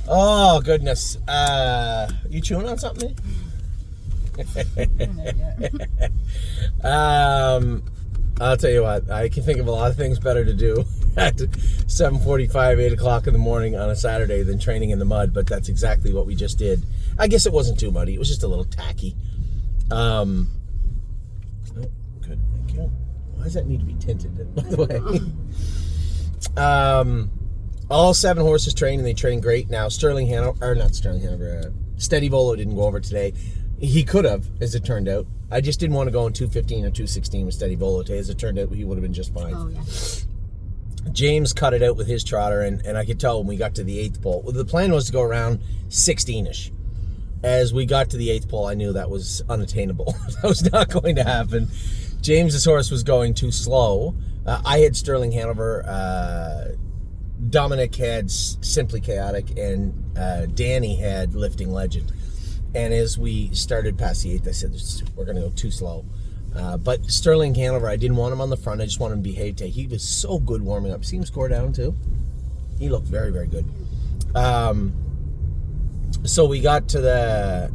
Oh, goodness. You chewing on something? I'll tell you what. I can think of a lot of things better to do at 7:45, 8 o'clock in the morning on a Saturday than training in the mud, but that's exactly what we just did. I guess it wasn't too muddy. It was just a little tacky. Oh, good. Thank you. Why does that need to be tinted, by the way? All 7 horses trained, and they train great. Now, Steady Volo didn't go over today. He could have, as it turned out. I just didn't want to go in 2:15 or 2:16 with Steady Volo today. As it turned out, he would have been just fine. Oh, yeah. James cut it out with his trotter, and I could tell when we got to the 8th pole. Well, the plan was to go around 16-ish. As we got to the 8th pole, I knew that was unattainable. That was not going to happen. James's horse was going too slow. I had Sterling Hanover. Dominic had Simply Chaotic, and Danny had Lifting Legend. And as we started past the 8th, I said, we're going to go too slow. But Sterling Hanover, I didn't want him on the front. I just wanted him to behave today. He was so good warming up. See him score down, too? He looked very, very good. So we got to the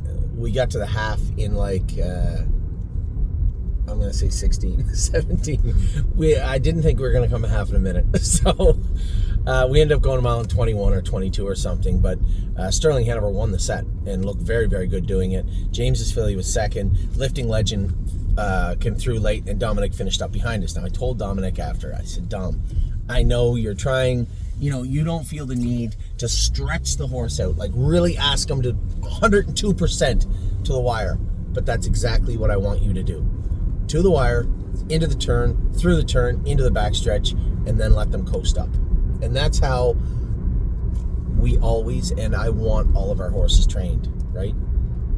half in like... I'm going to say 16, 17. I didn't think we were going to come a half in a minute. So we ended up going a mile in 21 or 22 or something. But Sterling Hanover won the set and looked very, very good doing it. James's filly was second. Lifting Legend came through late, and Dominic finished up behind us. Now, I told Dominic after, I said, Dom, I know you're trying, you don't feel the need to stretch the horse out, like really ask him to 102% to the wire. But that's exactly what I want you to do. To the wire, into the turn, through the turn, into the backstretch, and then let them coast up. And that's how we always, and I want all of our horses trained, right?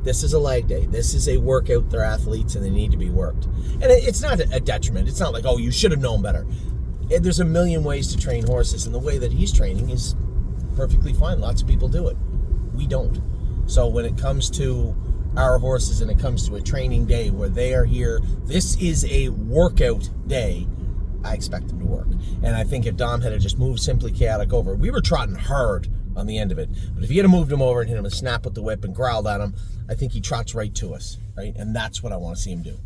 This is a lag day. This is a workout. They're athletes, and they need to be worked. And it's not a detriment. It's not like, oh, you should have known better. There's a million ways to train horses, and the way that he's training is perfectly fine. Lots of people do it. We don't. So when it comes to our horses and it comes to a training day where they are here, this is a workout day, I expect them to work. And I think if Dom had just moved Simply Chaotic over, we were trotting hard on the end of it, but if he had moved him over and hit him a snap with the whip and growled at him, I think he trots right to us, right? And that's what I want to see him do.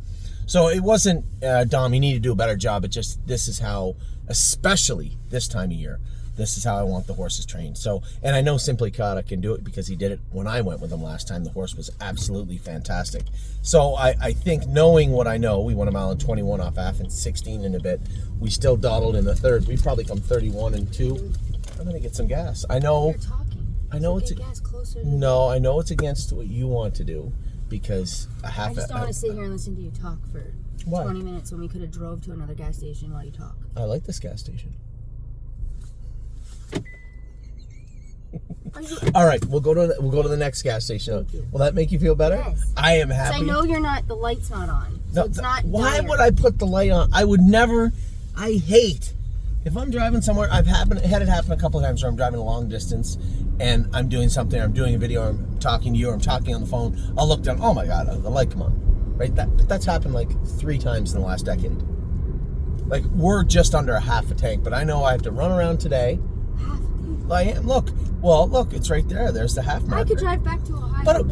So it wasn't, Dom, you need to do a better job. It just, this is how, especially this time of year, this is how I want the horses trained. So, and I know Simply Chaotic can do it because he did it when I went with him last time. The horse was absolutely fantastic. So I think knowing what I know, we went a mile and 21 off half and 16 in a bit. We still dawdled in the third. We'd probably come 31 and 2. I'm going to get some gas. I know. You're talking. I know it's gas closer to no, I know it's against what you want to do because I just don't want to sit here and listen to you talk for 20 minutes when we could have drove to another gas station while you talk. I like this gas station. All right, we'll go to the next gas station. Will that make you feel better? Yes. I am happy. I know you're not. The light's not on, so it's not. Why dire. would I put the light on? I would never. I hate if I'm driving somewhere. I've had it happen a couple of times where I'm driving a long distance and I'm doing something. I'm doing a video. I'm talking to you. Or I'm talking on the phone. I'll look down. Oh my God, the light come on. Right. That's happened like 3 times in the last decade. Like we're just under a half a tank, but I know I have to run around today. I am. Look, it's right there. There's the half marker. I could drive back to Ohio. But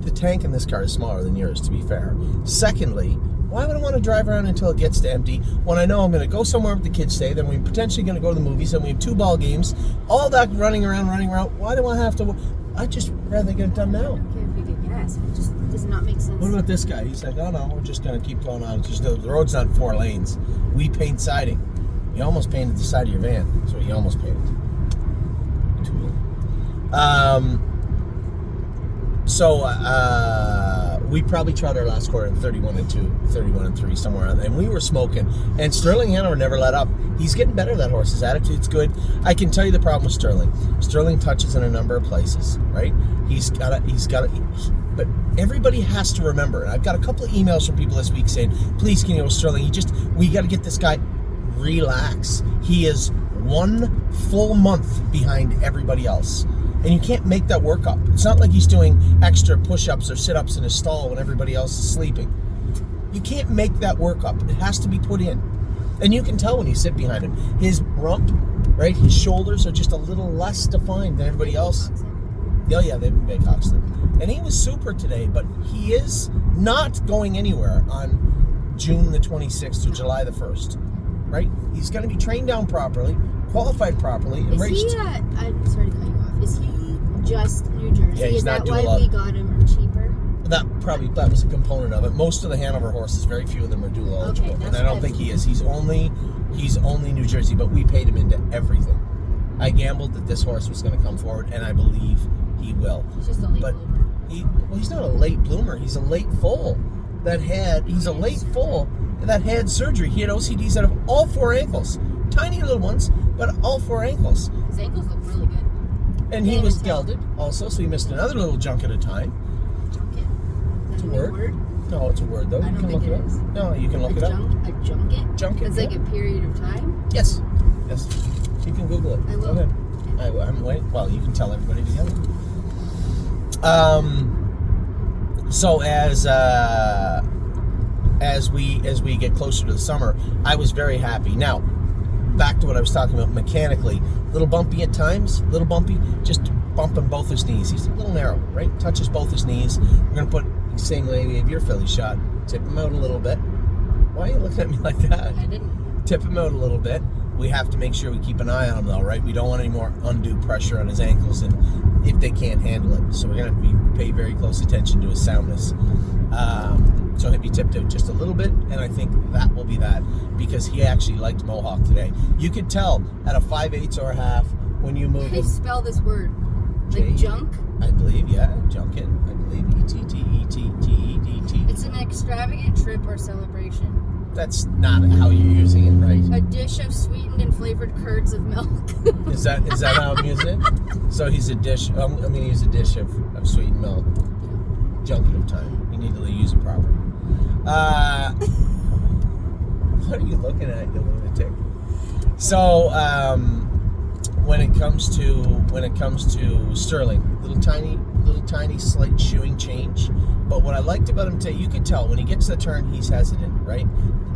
the tank in this car is smaller than yours, to be fair. Secondly, why would I want to drive around until it gets to empty when I know I'm going to go somewhere with the kids stay, then we're potentially going to go to the movies, and we have 2 ball games, all that running around. Why do I have to? I just rather get it done now. I don't care if we get gas. It just does not make sense. What about this guy? He's like, oh no, we're just going to keep going on. It's just the road's not 4 lanes. We paint siding. You almost painted the side of your van. That's what you almost painted. We probably tried our last quarter in 31 and 2, 31 and 3, somewhere around there. And we were smoking. And Sterling Hanover never let up. He's getting better, that horse. His attitude's good. I can tell you the problem with Sterling. Sterling touches in a number of places, right? But everybody has to remember, and I've got a couple of emails from people this week saying, please, can you know Sterling? We got to get this guy. Relax. He is 1 full month behind everybody else. And you can't make that work up. It's not like he's doing extra push-ups or sit-ups in his stall when everybody else is sleeping. You can't make that work up. It has to be put in. And you can tell when you sit behind him. His rump right? His shoulders are just a little less defined than everybody else. Oh yeah, they've been Baycoxed. And he was super today, but he is not going anywhere on June the 26th or July the 1st, right? He's going to be trained down properly, qualified properly, and raced. Is he, I'm sorry to cut you off, is he just New Jersey? Yeah, he's is not that why we got him cheaper? That was a component of it. Most of the Hanover horses, very few of them are dual eligible, and I don't think he is. He's only New Jersey, but we paid him into everything. I gambled that this horse was going to come forward, and I believe he will. He's just a late bloomer. He's not a late bloomer. He's a late foal he's a late foal that had surgery. He had OCDs out of all 4 ankles, tiny little ones, but all 4 ankles. His ankles look really good. And he was gelded also, so he missed another little junk at a time. It's a word. No, it's a word though. I don't think it is. No, you can look it up. A junket? Junket. It's like a period of time? Yes. You can Google it. I will. Okay. I'm waiting. Well, you can tell everybody together. So as we get closer to the summer, I was very happy. Now, back to what I was talking about mechanically. A little bumpy at times. Just bumping both his knees. He's a little narrow, right? Touches both his knees. We're going to put the same way we have your filly shot. Tip him out a little bit. Why are you looking at me like that? I didn't. Tip him out a little bit. We have to make sure we keep an eye on him, though, right? We don't want any more undue pressure on his ankles, and if they can't handle it. So we're going to pay very close attention to his soundness. So he'll be tipped out just a little bit, and I think that will be that, because he actually liked Mohawk today. You could tell at a 5/8 or a half when you move. How do you spell this word? Like junk? I believe, yeah, junket. I believe E-T-T-E-T-T-E-D-T. It's an extravagant trip or celebration. That's not how you're using it, right? A dish of sweetened and flavored curds of milk. Is that how I'm using it? So he's a dish. I'm going to use a dish of sweetened milk. Junket of time. You need to use it properly. What are you looking at, you lunatic? So when it comes to Sterling, little tiny slight shoeing change. But what I liked about him today, you could tell when he gets to the turn, he's hesitant, right?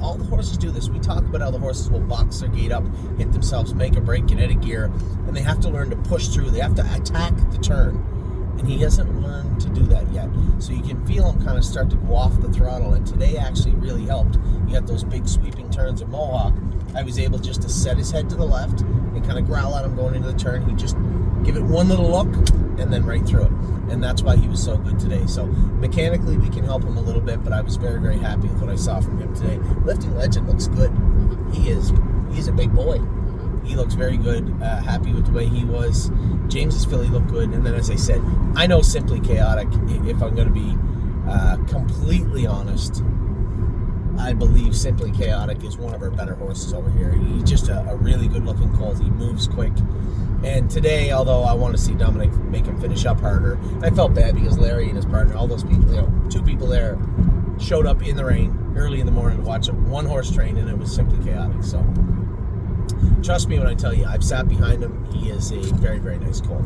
All the horses do this. We talk about how the horses will box their gait up, hit themselves, make a break, get out of gear, and they have to learn to push through. They have to attack the turn, and he hasn't learned to do that yet. So you can feel him kind of start to go off the throttle, and today actually really helped. You got those big sweeping turns of Mohawk. I was able just to set his head to the left and kind of growl at him going into the turn. He'd just give it one little look and then right through it. And that's why he was so good today. So mechanically we can help him a little bit, but I was very, very happy with what I saw from him today. Lifting Legend looks good. He's a big boy. He looks very good, happy with the way he was. James's filly looked good. And then, as I said, I know Simply Chaotic, if I'm going to be completely honest, I believe Simply Chaotic is one of our better horses over here. He's just a really good-looking colt. He moves quick. And today, although I want to see Dominic make him finish up harder, I felt bad because Larry and his partner, all those people, 2 people there, showed up in the rain early in the morning to watch one horse train, and it was Simply Chaotic. So trust me when I tell you, I've sat behind him. He is a very, very nice colt.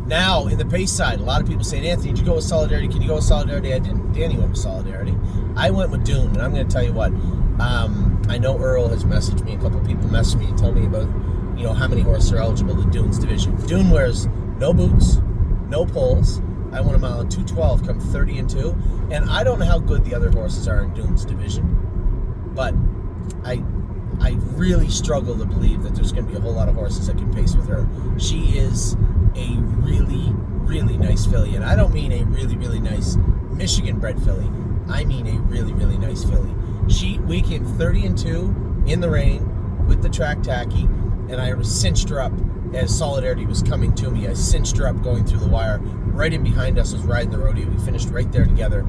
Now, in the pace side, a lot of people saying, Anthony, did you go with Solidarity? Can you go with Solidarity? I didn't. Danny went with Solidarity. I went with Dune, and I'm going to tell you what. I know Earl has messaged me. A couple people messaged me and told me about, how many horses are eligible to Dune's division. Dune wears no boots, no poles. I won a mile in 2:12, come 30-2. And I don't know how good the other horses are in Dune's division, but I really struggle to believe that there's going to be a whole lot of horses that can pace with her. She is a really, really nice filly. And I don't mean a really, really nice Michigan-bred filly. I mean a really, really nice filly. We came 30-2 in the rain with the track tacky, and I cinched her up as Solidarity was coming to me. I cinched her up going through the wire. Right in behind us was riding the rodeo. We finished right there together.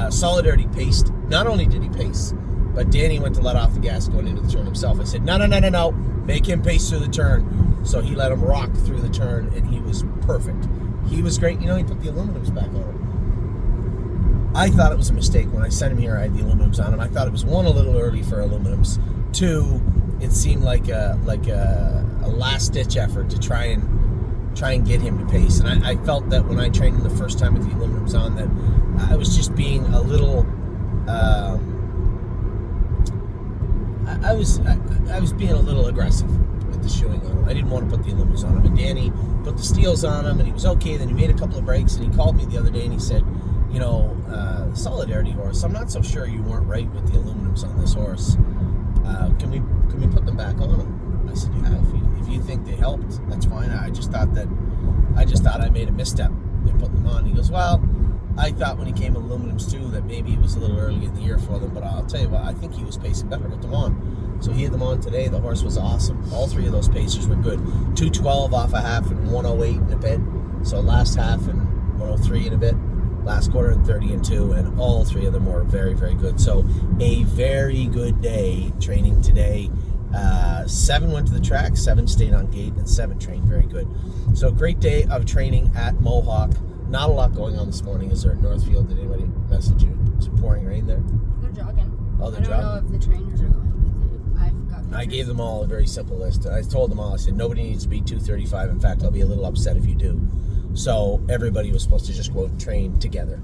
Solidarity paced. Not only did he pace, but Danny went to let off the gas going into the turn himself. I said, no. Make him pace through the turn. So he let him rock through the turn, and he was perfect. He was great. He put the aluminums back on him. I thought it was a mistake. When I sent him here, I had the aluminums on him. I thought it was, 1, a little early for aluminums. 2, it seemed like a last-ditch effort to try and get him to pace. And I felt that when I trained him the first time with the aluminums on, that I was just being a little... I was being a little aggressive with the shoeing on him. I didn't want to put the aluminums on him. And Danny put the steels on him, and he was okay. Then he made a couple of breaks, and he called me the other day, and he said, you know, Solidarity horse, I'm not so sure you weren't right with the aluminums on this horse. Can we put them back on him? I said, yeah, if you think they helped, that's fine. I just thought I made a misstep in putting them on. He goes, well, I thought when he came with aluminums too that maybe it was a little early in the year for them, but I'll tell you what, I think he was pacing better with them on. So he had them on today. The horse was awesome. All three of those pacers were good. 212 off a half and 108 in a bit. So last half and 103 in a bit. Last quarter and 30 and 2, and all three of them were very, very good. So a very good day training today. 7 went to the track, 7 stayed on gate, and 7 trained very good. So great day of training at Mohawk. Not a lot going on this morning. Is there at Northfield? Did anybody message you? Is it pouring rain there? They're jogging. Oh, they're jogging. I don't know if the trainers are going, but I've got pictures. I gave them all a very simple list. I told them all, I said, nobody needs to be 235. In fact, I'll be a little upset if you do. So everybody was supposed to just go out and train together.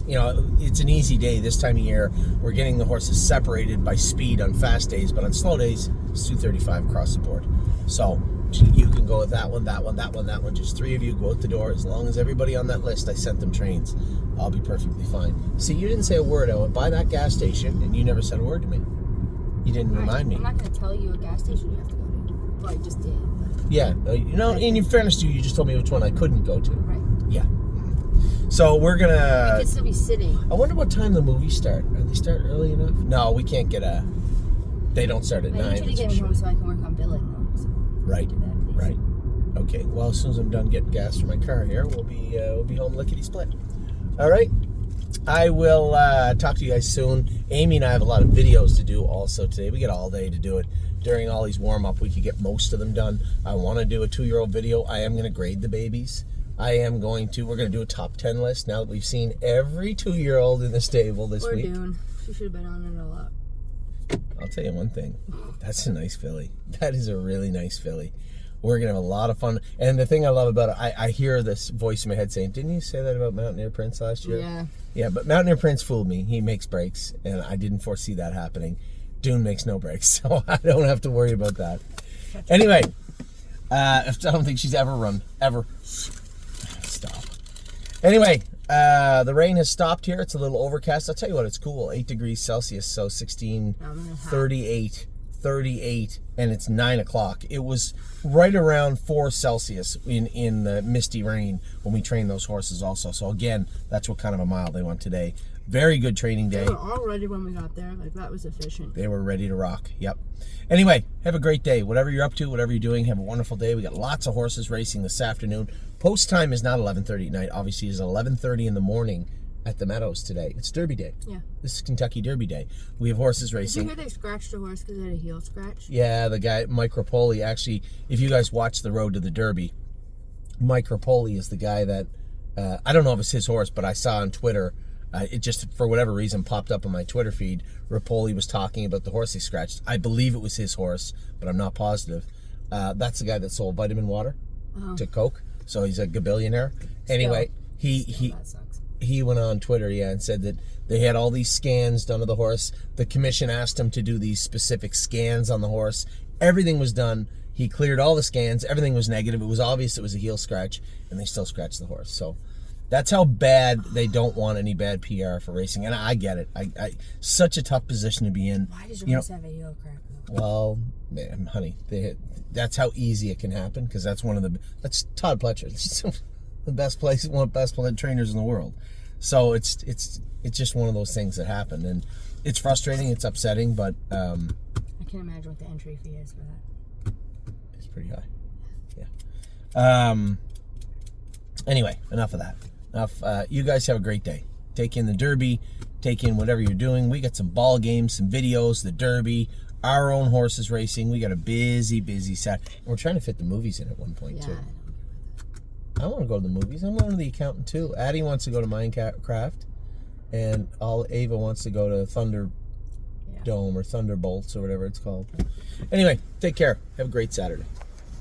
You know, it's an easy day this time of year. We're getting the horses separated by speed on fast days, but on slow days, it's 235 across the board. So you can go with that one, that one, that one, that one. Just 3 of you go out the door. As long as everybody on that list, I sent them trains, I'll be perfectly fine. See, you didn't say a word. I went by that gas station, and you never said a word to me. You didn't remind me. I'm not going to tell you a gas station you have to go to. Well, I just did. But... Yeah. You know, in fairness to you, you just told me which one I couldn't go to. Right. Yeah. So we're gonna. We could still be sitting. I wonder what time the movies start. Are they start early enough? No, we can't get a. They don't start at 9. I need you to get me home so I can work on billing though. So right. Do that, please. Right. Okay. Well, as soon as I'm done getting gas for my car here, we'll be home lickety split. All right. I will talk to you guys soon. Amy and I have a lot of videos to do also today. We get all day to do it. During all these warm-up, we could get most of them done. I want to do a 2-year-old video. I am going to grade the babies. We're going to do a top 10 list now that we've seen every 2-year-old in the stable this week. We're doing. She should have been on it a lot. I'll tell you one thing. That's a nice filly. That is a really nice filly. We're going to have a lot of fun. And the thing I love about it, I hear this voice in my head saying, didn't you say that about Mountaineer Prince last year? Yeah. Yeah, but Mountaineer Prince fooled me. He makes breaks, and I didn't foresee that happening. Dune makes no breaks, so I don't have to worry about that. Anyway, I don't think she's ever run. Ever. Stop. Anyway, the rain has stopped here. It's a little overcast. I'll tell you what, it's cool. 8 degrees Celsius, so 38, and it's 9 o'clock. It was right around 4 Celsius in the misty rain when we trained those horses also. So again, that's what kind of a mile they went today. Very good training day. They were all ready when we got there. Like, that was efficient. They were ready to rock. Yep. Anyway, have a great day. Whatever you're up to, whatever you're doing, have a wonderful day. We got lots of horses racing this afternoon. Post time is not 11:30 at night. Obviously, it's 11:30 in the morning at the Meadows today. It's Derby Day. Yeah. This is Kentucky Derby Day. We have horses racing. Did you hear they scratched a horse because it had a heel scratch? Yeah, the guy, Mike Rapoli, actually, if you guys watch the Road to the Derby, Mike Rapoli is the guy that, I don't know if it's his horse, but I saw on Twitter, it just, for whatever reason, popped up on my Twitter feed. Rapoli was talking about the horse he scratched. I believe it was his horse, but I'm not positive. That's the guy that sold vitamin water to Coke, so he's a gabillionaire. Anyway, that sucks. He went on Twitter, and said that they had all these scans done of the horse. The commission asked him to do these specific scans on the horse. Everything was done. He cleared all the scans. Everything was negative. It was obvious it was a heel scratch, and they still scratched the horse. So that's how bad they don't want any bad PR for racing. And I get it. I such a tough position to be in. Why does your horse have a heel crack, though? Well, man, honey, that's how easy it can happen, because that's Todd Pletcher. The best one of the best trainers in the world. So it's just one of those things that happen, and it's frustrating, it's upsetting, but I can't imagine what the entry fee is for that. It's pretty high. Yeah. Anyway, enough of that. You guys have a great day. Take in the Derby, take in whatever you're doing. We got some ball games, some videos, the Derby, our own horses racing. We got a busy set. We're trying to fit the movies in at one point too. I want to go to the movies. I'm going to the accountant too. Addie wants to go to Minecraft, and Ava wants to go to Thunderdome or Thunderbolts or whatever it's called. Anyway, take care. Have a great Saturday.